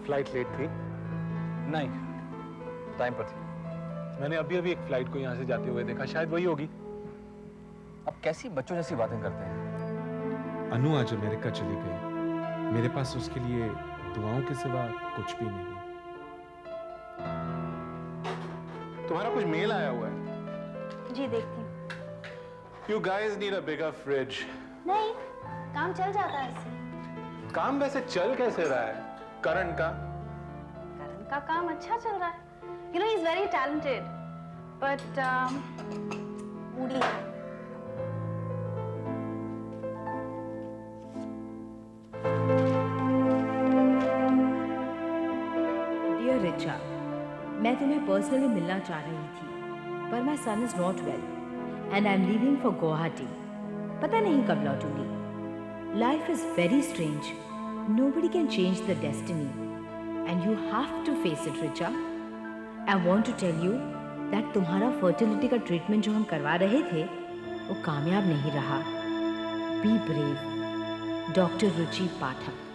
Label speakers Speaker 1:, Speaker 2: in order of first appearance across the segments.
Speaker 1: Flight late थी?
Speaker 2: नहीं, time पर थी।
Speaker 1: मैंने अभी अभी एक फ्लाइट को यहाँ से जाते हुए देखा, शायद वही होगी।
Speaker 2: अब कैसी बच्चों जैसी बातें करते हैं।
Speaker 1: अनु आज अमेरिका चली गई, मेरे पास उसके लिए दुआओं के सिवा कुछ भी नहीं। तुम्हारा कुछ मेल आया हुआ है?
Speaker 3: जी देखती हूँ।
Speaker 1: You guys need a bigger fridge.
Speaker 3: नहीं, काम चल जाता है इससे।
Speaker 1: काम वैसे चल कैसे रहा है? करण का
Speaker 3: काम अच्छा चल रहा है। You know, he's very talented, but moody है।
Speaker 4: Dear Richa, मैं तुम्हें पर्सनली मिलना चाह रही थी, पर my son is not well and I'm leaving for Guwahati. पता नहीं कब लौटूंगी। Life is very strange. Nobody can change the destiny, and you have to face it, Richa. I want to tell you that तुम्हारा fertility का treatment जो हम करवा रहे थे, वो कामयाब नहीं रहा। Be brave. डॉक्टर रुचि पाठक।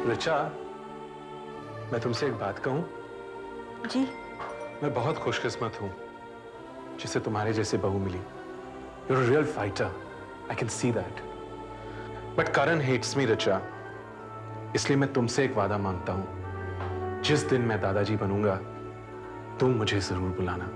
Speaker 1: रिचा, मैं तुमसे एक बात कहूं?
Speaker 3: जी।
Speaker 1: मैं बहुत खुशकिस्मत हूं जिसे तुम्हारे जैसे बहू मिली। You're a real fighter. I can see that. But Karan hates me, Richa. इसलिए मैं तुमसे एक वादा मांगता हूं। जिस दिन मैं दादाजी बनूंगा, तुम मुझे जरूर बुलाना।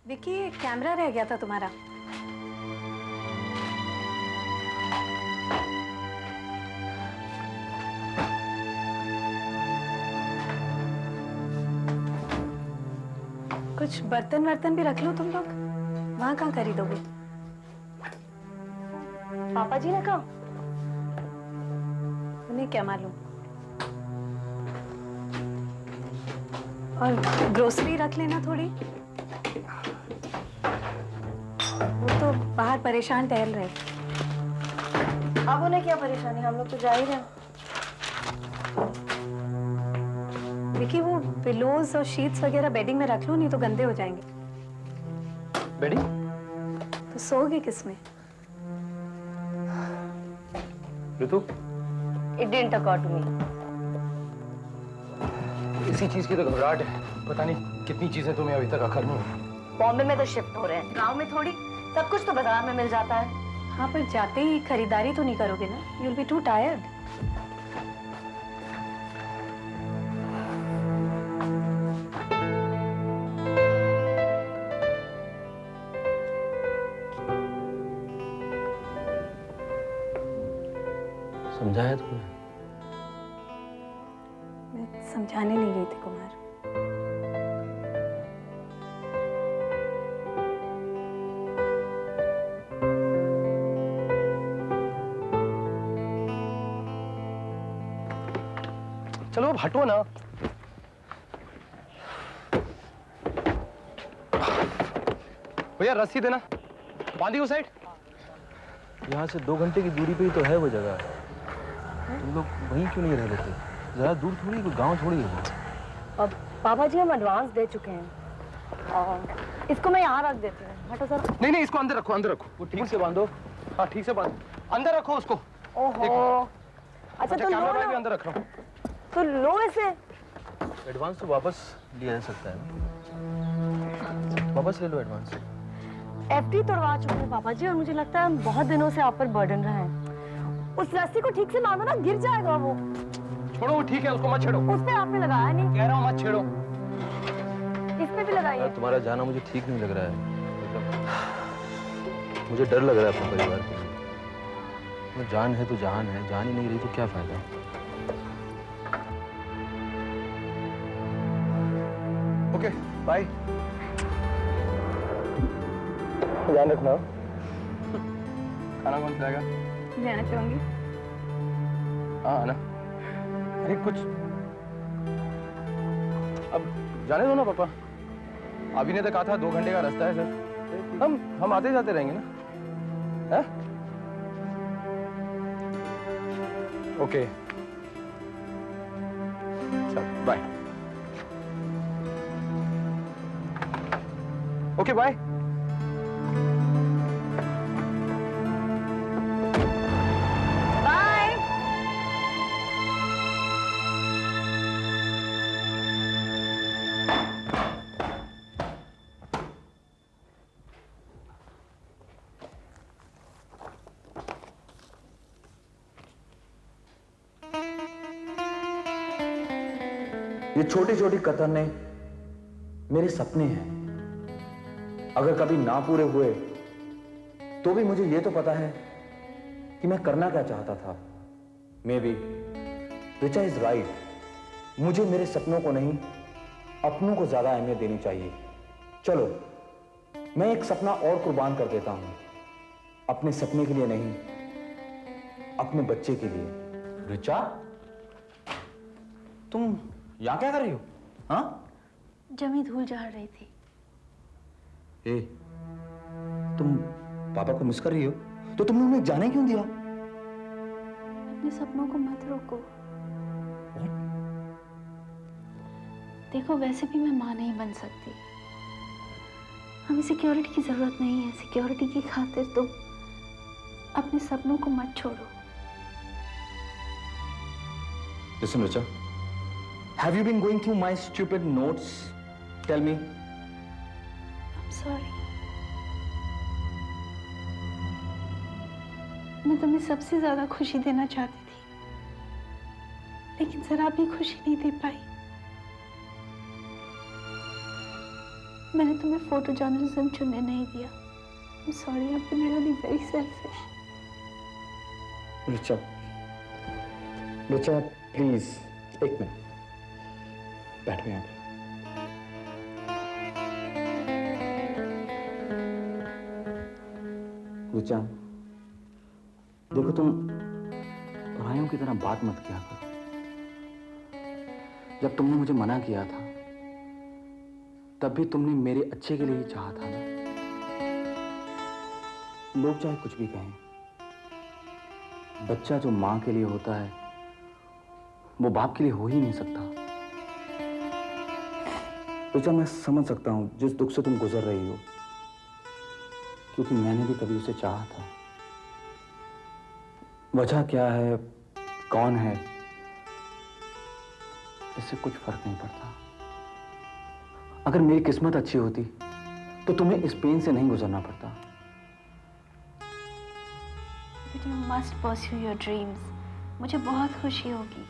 Speaker 3: विकी, कैमरा रह गया था तुम्हारा। कुछ बर्तन वर्तन भी रख लो तुम लोग। वहां कहाँ खरीदोगे? पापा जी ने कहा। उन्हें क्या मालूम। और ग्रोसरी रख लेना थोड़ी। वो तो बाहर परेशान टहल रहे। अब उन्हें क्या परेशानी, हम लोग तो जा ही रहे हैं। विकी, वो पिलोज और शीट्स वगैरह बेडिंग में रख लो, नहीं तो गंदे हो जाएंगे।
Speaker 2: बेडिंग?
Speaker 3: तो सोओगे किसमें?
Speaker 2: ऋतु?
Speaker 5: It didn't occur to me.
Speaker 2: इसी चीज की तो घबराहट है। पता नहीं कितनी चीजें तुम्हें अभी तक अखर नहीं हुई।
Speaker 5: बॉम्बे में तो शिफ्ट हो रहे हैं, गांव में थोड़ी सब कुछ तो बाजार में मिल जाता है।
Speaker 3: हाँ, पर जाते ही खरीदारी तो नहीं करोगे ना? You'll be too tired.
Speaker 2: समझाया तुमने?
Speaker 3: मैं समझाने नहीं गई थी कुमार।
Speaker 2: चलो अब हटो ना। भैया रस्सी देना, बांधी उस साइड।
Speaker 6: यहाँ से 2 घंटे की दूरी पे ही तो है वो जगह। तुम लोग वहीं क्यों नहीं रह लेते? ज़्यादा दूर थोड़ी, कोई गांव थोड़ी है वो।
Speaker 5: अब पापा जी हम एडवांस दे चुके हैं और इसको मैं यहाँ रख देती हूँ। हटो सर।
Speaker 2: नहीं नहीं, इसको अंदर रखो, अंदर रखो।
Speaker 6: वो ठीक से बांधो।
Speaker 2: हाँ ठीक से बांधो, अंदर रखो उसको।
Speaker 5: ओहो, अच्छा तो
Speaker 2: कैमरा
Speaker 5: लो
Speaker 2: भी
Speaker 5: ना,
Speaker 2: अंदर रख रहा हूँ।
Speaker 5: तो लो इसे।
Speaker 6: एडवांस तो वापस लिया जा सकता है, वापस ले लो एडवांस।
Speaker 5: एफडी तोड़वा चुके हैं पापा जी, और मुझे लगता है हम बहुत दिनों से आप पर बर्डन रहे हैं। उस रस्सी को ठीक से बांधो ना, गिर जाएगा वो।
Speaker 2: छोड़ो, वो ठीक है, उसको मत छेड़ो।
Speaker 5: उस पे आपने लगाया नहीं।
Speaker 2: कह रहा हूँ मत छेड़ो।
Speaker 5: इस पे भी लगाइए।
Speaker 6: तुम्हारा जाना मुझे ठीक नहीं लग रहा है। मुझे डर लग रहा है अपने परिवार के लिए। वो जान है तो जान है, जान ही नहीं रही तो क्या फायदा।
Speaker 2: Okay bye. ध्यान रखना। खाना कौन खिलाएगा?
Speaker 3: जाना चाहूंगी।
Speaker 2: हाँ ना। अरे कुछ अब जाने दो ना पापा। अभी ने तो कहा था 2 घंटे का रास्ता है सर। हम आते जाते रहेंगे ना। है? ओके चल बाय। Okay bye.
Speaker 3: बाय।
Speaker 7: ये छोटी छोटी कतरने मेरे सपने हैं। अगर कभी ना पूरे हुए तो भी मुझे ये तो पता है कि मैं करना क्या चाहता था। May be Richa is right. मुझे मेरे सपनों को नहीं, अपनों को ज्यादा अहमियत देनी चाहिए। चलो मैं एक सपना और कुर्बान कर देता हूं, अपने सपने के लिए नहीं, अपने बच्चे के लिए। रिचा, तुम यहां क्या कर रही हो? हाँ?
Speaker 3: जमी धूल झाड़ रही थी।
Speaker 7: ए, तुम पापा को मिस कर रही हो तो तुमने उन्हें जाने क्यों दिया?
Speaker 3: अपने सपनों को मत रोको। देखो वैसे भी मैं मां नहीं बन सकती। हमें सिक्योरिटी की जरूरत नहीं है। सिक्योरिटी की खातिर तुम अपने सपनों को मत छोड़ो।
Speaker 7: Listen, Richa. Have you been going through my stupid notes? Tell me.
Speaker 3: I'm sorry. मैं तुम्हें सबसे ज्यादा खुशी देना चाहती थी, लेकिन जरा भी खुशी नहीं दे पाई। मैंने तुम्हें फोटो जर्नलिज्म चुनने नहीं दिया। I'm sorry, I've been really very selfish.
Speaker 7: Richa. Richa, please. एक मिनट। बैठो यहाँ पे। रिचा, देखो तुम परायों की तरह बात मत किया करो। जब तुमने मुझे मना किया था तब भी तुमने मेरे अच्छे के लिए ही चाहा था ना। लोग चाहे कुछ भी कहें, बच्चा जो मां के लिए होता है वो बाप के लिए हो ही नहीं सकता। रिचा, मैं समझ सकता हूं जिस दुख से तुम गुजर रही हो, क्योंकि मैंने भी कभी उसे चाहा था। वजह क्या है, कौन है, इससे कुछ फर्क नहीं पड़ता। अगर मेरी किस्मत अच्छी होती तो तुम्हें इस पेन से नहीं गुजरना पड़ता।
Speaker 3: But you must pursue your dreams. मुझे बहुत खुशी होगी।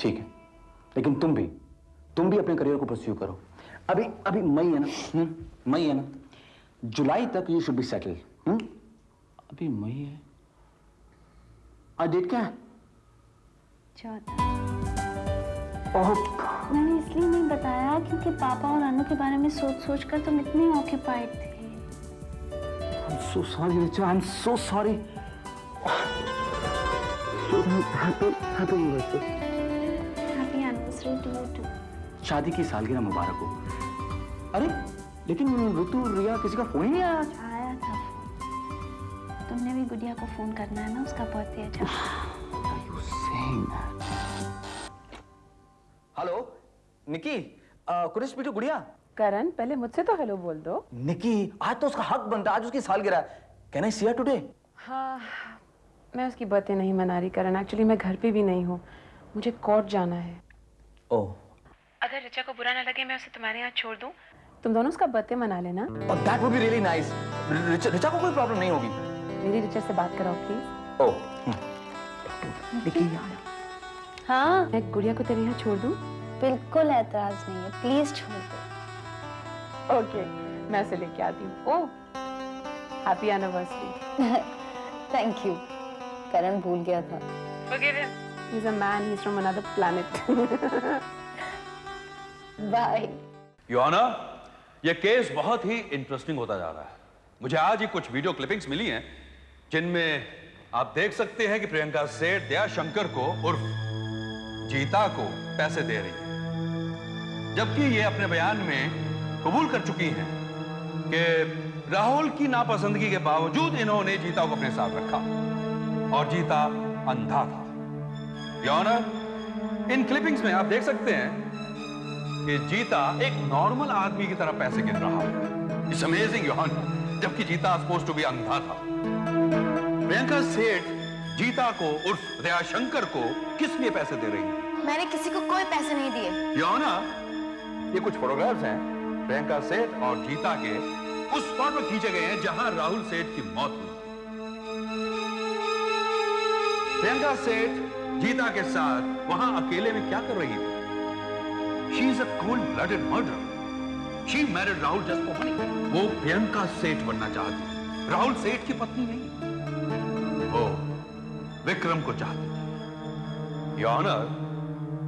Speaker 7: ठीक है, लेकिन तुम भी अपने करियर को परस्यू करो। अभी मई है ना? मई है ना? जुलाई तक यू शुड बी सेटल। अभी मई है। आज डेट क्या है?
Speaker 3: 14।
Speaker 7: ओह,
Speaker 3: मैंने इसलिए नहीं बताया क्योंकि पापा और अनु के बारे में सोच कर तुम इतने ऑक्यूपाइड थे।
Speaker 7: I'm so sorry, Richa. I'm so sorry. Happy anniversary.
Speaker 3: Happy anniversary to you too.
Speaker 7: शादी की सालगिरह मुबारक हो। अरे लेकिन ऋतु, रिया, किसी का फोन ही नहीं आया आज।
Speaker 3: आया था फोन। तुमने भी गुड़िया को फोन करना है ना, उसका बर्थडे है।
Speaker 7: हेलो निकी, कुछ स्पीड टू गुड़िया।
Speaker 5: करण, पहले मुझसे तो हेलो बोल दो।
Speaker 7: निकी, आज तो उसका हक बनता है, आज उसकी सालगिरह है। Can I see her today?
Speaker 8: हाँ, मैं उसकी बर्थडे नहीं मना रही करण। एक्चुअली मैं घर पे भी नहीं हूँ, मुझे कोर्ट जाना है।
Speaker 7: ओह,
Speaker 8: अगर रिचा को बुरा ना लगे मैं उसे तुम्हारे यहाँ छोड़ दूँ, तुम दोनों उसका बर्थडे मना लेना।
Speaker 7: और that would be really nice. Richa को कोई प्रॉब्लम नहीं होगी।
Speaker 8: मेरी रिचा से बात कराओ प्लीज।
Speaker 7: ओह, निकी,
Speaker 3: हाँ,
Speaker 8: मैं गुड़िया को तेरे यहाँ छोड़ दूँ?
Speaker 3: बिल्कुल एतराज नहीं है, प्लीज छोड़ दो।
Speaker 8: ओके, मैं उसे लेके आती हूँ। Oh, happy anniversary.
Speaker 3: Thank you. Karan भूल गया था।
Speaker 8: Forgive him. He's a man. He's from another planet.
Speaker 3: Bye.
Speaker 9: Your honour, यह केस बहुत ही इंटरेस्टिंग होता जा रहा है। मुझे आज ही कुछ वीडियो क्लिपिंग्स मिली हैं जिनमें आप देख सकते हैं कि प्रियंका सेठ दयाशंकर को उर्फ जीता को पैसे दे रही है, जबकि ये अपने बयान में कबूल कर चुकी हैं कि राहुल की नापसंदगी के बावजूद इन्होंने जीता को अपने साथ रखा और जीता अंधा था। योर ऑनर, इन क्लिपिंग्स में आप देख सकते हैं कि जीता एक नॉर्मल आदमी की तरह पैसे गिन रहा है। इट्स अमेजिंग योर ऑनर, जबकि जीता सपोज्ड टू बी अंधा था। प्रियंका सेठ जीता को उर्फ दयाशंकर को किस लिए पैसे दे रही है?
Speaker 3: मैंने किसी को कोई पैसे नहीं दिए।
Speaker 9: योर ऑनर, ये कुछ फोटोग्राफ्स हैं प्रियंका सेठ और जीता के उस स्पॉट पर खींचे गए हैं जहां राहुल सेठ की मौत हुई। प्रियंका सेठ जीता के साथ वहां अकेले में क्या कर रही थी? She is a cold-blooded murderer. She married Rahul just for money. वो प्रियंका सेठ बनना चाहती थी, राहुल सेठ की पत्नी नहीं। वो विक्रम को चाहती थी। योर ऑनर,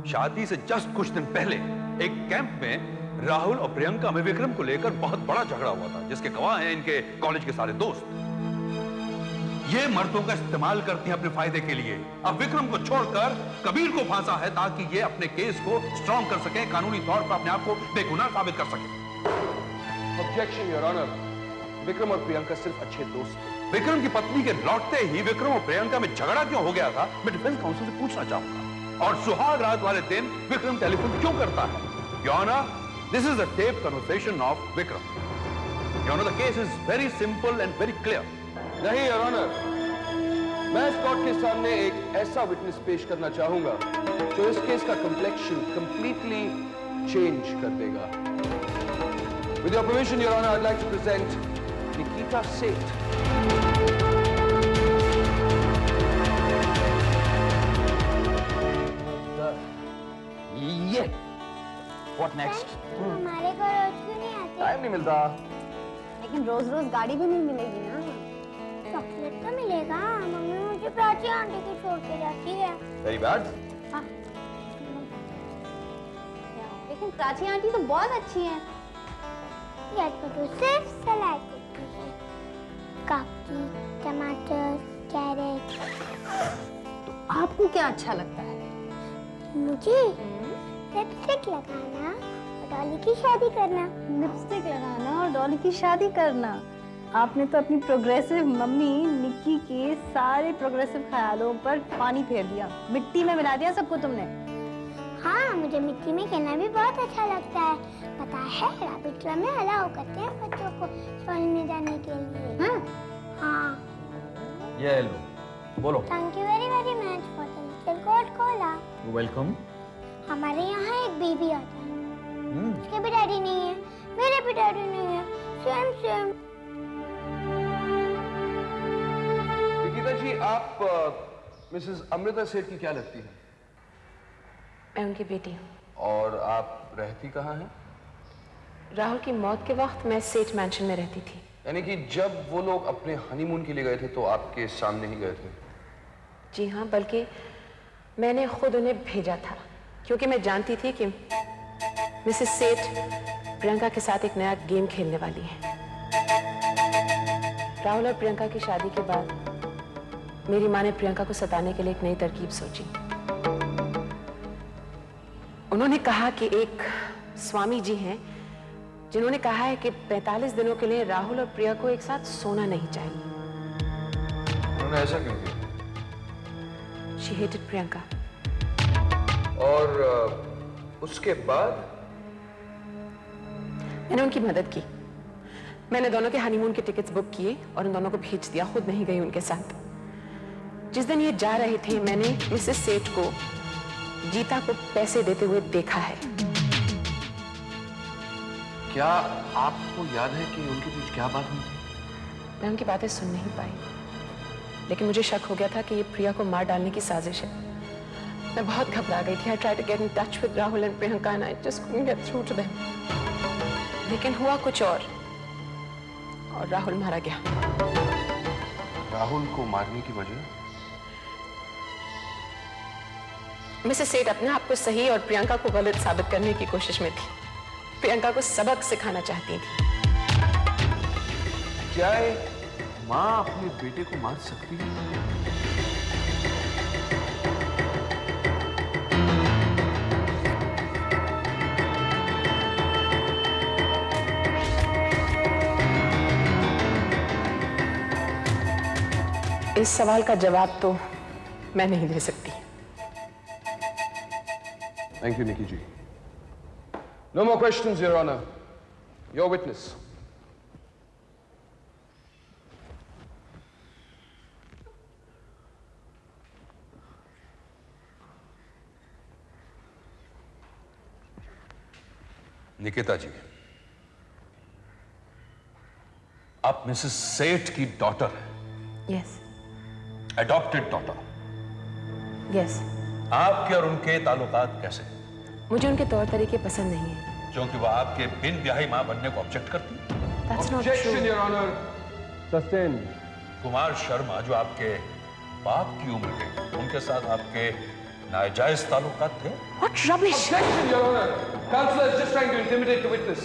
Speaker 9: शादी से जस्ट कुछ दिन पहले एक कैंप में राहुल और प्रियंका में विक्रम को लेकर बहुत बड़ा झगड़ा हुआ था, जिसके गवाह हैं इनके कॉलेज के सारे दोस्त। ये मर्दों का इस्तेमाल करती हैं अपने फायदे के लिए। अब विक्रम को छोड़कर कबीर को फांसा है ताकि ये अपने केस को स्ट्रॉन्ग कर सके, कानूनी तौर पर अपने आप को बेगुनाह साबित कर सके।
Speaker 2: ऑब्जेक्शन योर ऑनर, विक्रम और प्रियंका सिर्फ अच्छे दोस्त थे।
Speaker 9: विक्रम की पत्नी के लौटते ही विक्रम और प्रियंका में झगड़ा क्यों हो गया था, मैं डिफेंस काउंसिल से पूछना चाहूंगा। और सुहाग रात वाले दिन विक्रम टेलीफोन क्यों करता है? Your honour, this is the tape conversation of Vikram. Your honour, the case is very simple and very clear.
Speaker 2: नहीं योर ऑनर, मैं इस कोर्ट के सामने एक ऐसा विटनेस पेश करना चाहूंगा जो इस केस का कंप्लेक्शन कंप्लीटली चेंज कर देगा। With your permission your honour, I would like to present Nikita Seth.
Speaker 7: ये व्हाट नेक्स्ट?
Speaker 10: हमारे घर रोज क्यों नहीं आते?
Speaker 2: टाइम नहीं मिलता।
Speaker 5: लेकिन रोज रोज गाड़ी भी नहीं मिलेगी ना।
Speaker 10: चॉकलेट तो मिलेगा। मम्मी मुझे प्राची आंटी को छोड़ के जाती है।
Speaker 2: Very bad.
Speaker 3: लेकिन प्राची आंटी तो बहुत अच्छी हैं।
Speaker 10: या तो सिर्फ सलाद देती है। काकी, टमाटर, कैरेट।
Speaker 5: तो आपको क्या अच्छा लगता है?
Speaker 10: मुझे लिपस्टिक लगाना और डॉली की शादी करना।
Speaker 5: लिपस्टिक लगाना और डॉली की शादी करना। आपने तो अपनी प्रोग्रेसिव मम्मी निक्की के सारे प्रोग्रेसिव ख्यालों पर पानी फेर दिया, मिट्टी में मिला दिया सबको तुमने।
Speaker 10: हाँ, मुझे मिट्टी में खेलना भी बहुत अच्छा लगता है। पता है, रैबिट क्लब में अलाउ करते हैं बच्चों को स्विमिंग में जाने के लिए। हाँ।
Speaker 7: ये लो, बोलो।
Speaker 10: Thank you very very much for the little Coca Cola.
Speaker 7: Welcome.
Speaker 10: हमारे यहाँ एक बेबी आता है। उसके भी डैडी नहीं है, मेरे भी डैडी नहीं है। Same same.
Speaker 2: निकिता जी, आप मिसेस अमृता सेठ की क्या लगती है?
Speaker 8: मैं उनकी बेटी हूँ।
Speaker 2: और आप रहती कहाँ हैं?
Speaker 8: राहुल की मौत के वक्त मैं सेठ मैंशन में रहती थी।
Speaker 2: यानी कि जब वो लोग अपने हनीमून के लिए गए थे तो आपके सामने ही गए थे?
Speaker 8: जी हाँ, बल्कि मैंने खुद उन्हें भेजा था क्योंकि मैं जानती थी कि मिसेस सेठ प्रियंका के साथ एक नया गेम खेलने वाली है। राहुल और प्रियंका की शादी के बाद मेरी माँ ने प्रियंका को सताने के लिए एक नई तरकीब सोची। उन्होंने कहा कि एक स्वामी जी हैं जिन्होंने कहा है कि 45 दिनों के लिए राहुल और प्रिया को एक साथ सोना नहीं चाहिए।
Speaker 2: उन्होंने ऐसा क्यों किया?
Speaker 8: She hated Priyanka.
Speaker 2: और उसके बाद
Speaker 8: मैंने उनकी मदद की। मैंने दोनों के हनीमून के टिकट्स बुक किए और उन दोनों को भेज दिया, खुद नहीं गई उनके साथ। जिस दिन ये जा रहे थे मैंने मिसेस सेठ को जीता को पैसे देते हुए देखा है।
Speaker 2: क्या आपको याद है कि उनके बीच क्या बात हुई थी?
Speaker 8: मैं उनकी बातें सुन नहीं पाई, लेकिन मुझे शक हो गया था कि ये प्रिया को मार डालने की साजिश है। मैं बहुत घबरा गई थी। I tried to get in touch with Rahul and Priyanka and I just couldn't get through to them. लेकिन हुआ कुछ और राहुल मारा गया।
Speaker 2: राहुल को मारने की वजह?
Speaker 8: मिसेस सेठ अपने आप को सही और प्रियंका को गलत साबित करने की कोशिश में थी। प्रियंका को सबक सिखाना चाहती थी।
Speaker 2: क्या माँ अपने बेटे को मार सकती है?
Speaker 8: इस सवाल का जवाब तो मैं नहीं दे सकती।
Speaker 2: Thank you, Nikki ji. No more questions, Your Honor. Your witness.
Speaker 9: Nikita जी, आप मिसेस सेठ की डॉटर हैं।
Speaker 8: Yes
Speaker 9: adopted daughter.
Speaker 8: यस।
Speaker 9: आपके और उनके ताल्लुकात कैसे हैं?
Speaker 8: मुझे उनके तौर तरीके पसंद नहीं है।
Speaker 9: क्योंकि वो आपके बिन ब्याही मां बनने को ऑब्जेक्ट करती है।
Speaker 8: That's not
Speaker 2: Objection,
Speaker 8: true.
Speaker 2: Your Honor. Sustained.
Speaker 9: Kumar Sharma जो आपके बाप की उम्र के, उनके साथ आपके नाजायज ताल्लुकात थे?
Speaker 8: What rubbish!
Speaker 2: Objection, Your Honor. Counselor is just trying to intimidate the witness.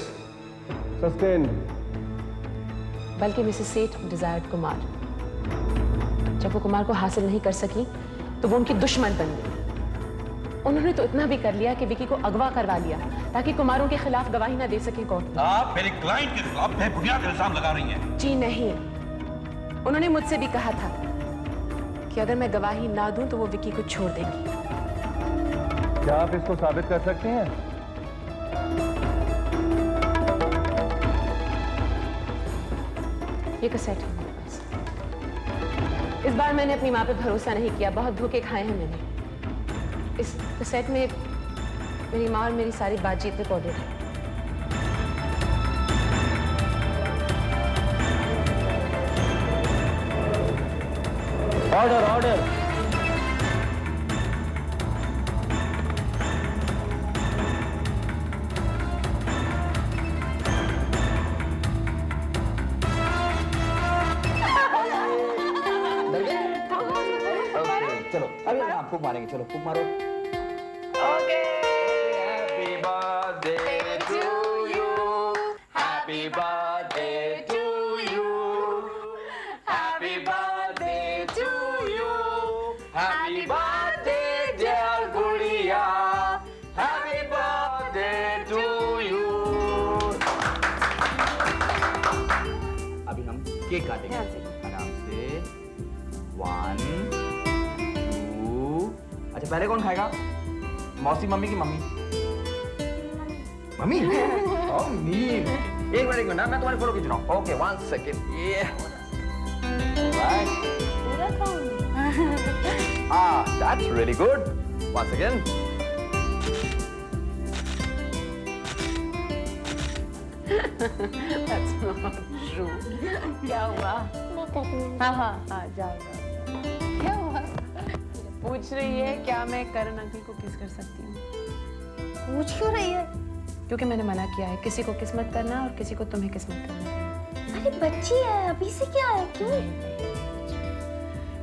Speaker 2: Sustained.
Speaker 8: बल्कि मिसेस सेठ डिजायर्ड कुमार। जब वो कुमार को हासिल नहीं कर सकी तो वो उनकी दुश्मन बन गई। उन्होंने तो इतना भी कर लिया कि विकी को अगवा करवा लिया ताकि कुमारों के खिलाफ गवाही ना दे सके कोर्ट में।
Speaker 9: आप मेरी क्लाइंट के खिलाफ बेबुनियाद इल्जाम लगा रही हैं।
Speaker 8: जी नहीं, उन्होंने मुझसे भी कहा था कि अगर मैं गवाही ना दूं तो वो विकी को छोड़ देंगी।
Speaker 2: क्या आप इसको साबित कर सकती हैं?
Speaker 8: ये कैसेट है मेरे पास। इस बार मैंने अपनी माँ पे भरोसा नहीं किया, बहुत धोखे खाए हैं मैंने। इस कैसेट में मेरी माँ और मेरी सारी बातचीत रिकॉर्डेड है।
Speaker 7: Order order. चलो अभी हम फूक मारेंगे, चलो फूक मारो। Happy birthday to you. Happy birthday to you. Happy birthday to you. Happy birthday dear गुड़िया. Happy birthday to you. अभी हम केक काटेंगे आराम से। 1 2। अच्छा पहले कौन खाएगा? मौसी मम्मी की मम्मी? मम्मी? मम्मी। एक मिनट मैं तुम्हारी फोटो खींच रहा हूँ। Okay 1 second. ये that's really good. Once again.
Speaker 8: That's not true. क्या हुआ?
Speaker 10: मैं करूँगी।
Speaker 8: हाँ, जाओ। क्या हुआ? पूछ रही है क्या मैं करण अंकल को किस कर सकती हूँ?
Speaker 5: पूछ क्यों रही है?
Speaker 8: क्योंकि मैंने मना किया है, किसी को किस्मत करना और किसी को तुम्हें किस्मत करना।
Speaker 5: अरे बच्ची है, अभी से क्या है? क्यों?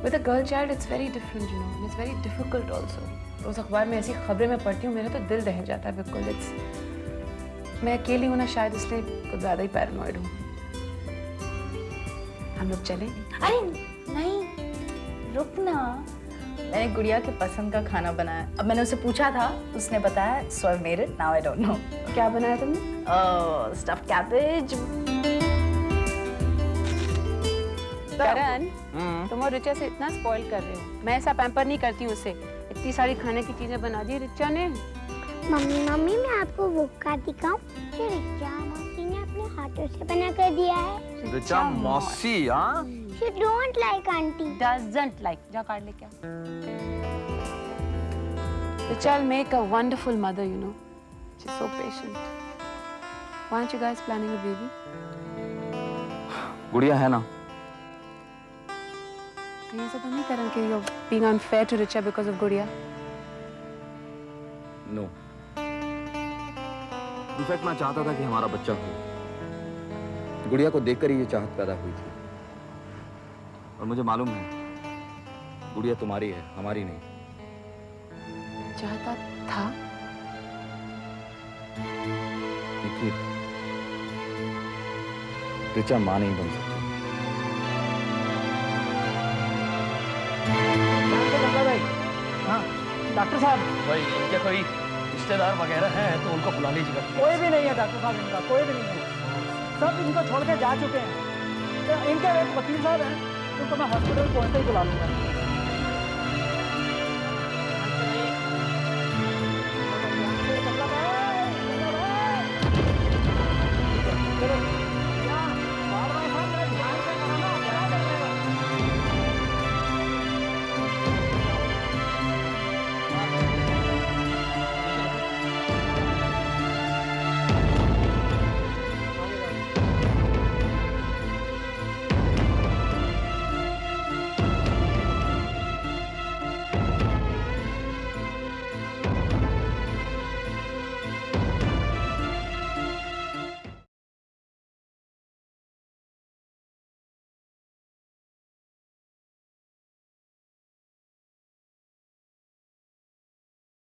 Speaker 8: With a girl child it's very different, you know, and it's very difficult also. रोज अखबार में ऐसी खबरें मैं पढ़ती हूँ, मेरा तो दिल दह जाता है बिल्कुल। मैं अकेली हूँ ना, शायद इसलिए कुछ ज्यादा ही पैरानॉइड हूँ। हम लोग चलें?
Speaker 5: अरे नहीं, रुक ना। मैंने गुड़िया के पसंद का खाना बनाया। अब मैंने उसे पूछा था, उसने बताया so I made it, now I don't know.
Speaker 8: क्या बनाया तुमने?
Speaker 5: Stuff cabbage.
Speaker 8: करण, तुम और रिचा से इतना स्पॉइल कर रहे हो। मैं ऐसा पैम्पर नहीं करती हूँ उसे। इतनी सारी खाने की चीजें बना दी रिचा ने।
Speaker 10: मम्मी मैं आपको वो कार्ड दिखाऊं जो रिचा मौसी ने अपने हाथों से बना कर दिया है।
Speaker 7: रिचा मौसी? हाँ
Speaker 10: She don't like auntie.
Speaker 8: Doesn't like. जा कार्ड लेके आ। Richa will make a wonderful mother, you know. She's so patient. Why aren't you guys planning a baby?
Speaker 7: गुड़िया है ना?
Speaker 8: ये ऐसा तो नहीं करण कि you're being unfair to Richa because of गुड़िया?
Speaker 7: नो। इनफैक्ट मैं चाहता था कि हमारा बच्चा हो। गुड़िया को देखकर ही ये चाहत पैदा हुई थी। और मुझे मालूम है गुड़िया तुम्हारी है, हमारी नहीं।
Speaker 8: चाहता था।
Speaker 7: निकी, ऋचा मां नहीं बन सकती।
Speaker 11: भाई, हाँ डॉक्टर साहब,
Speaker 6: भाई इनके कोई रिश्तेदार वगैरह हैं तो उनको बुला लीजिएगा।
Speaker 11: कोई भी नहीं है डॉक्टर साहब, इनका कोई भी नहीं है। सब इनको छोड़ के जा चुके हैं। तो इनके एक वकील साहब हैं, उनको मैं हॉस्पिटल पहुंचते ही बुला लूंगा।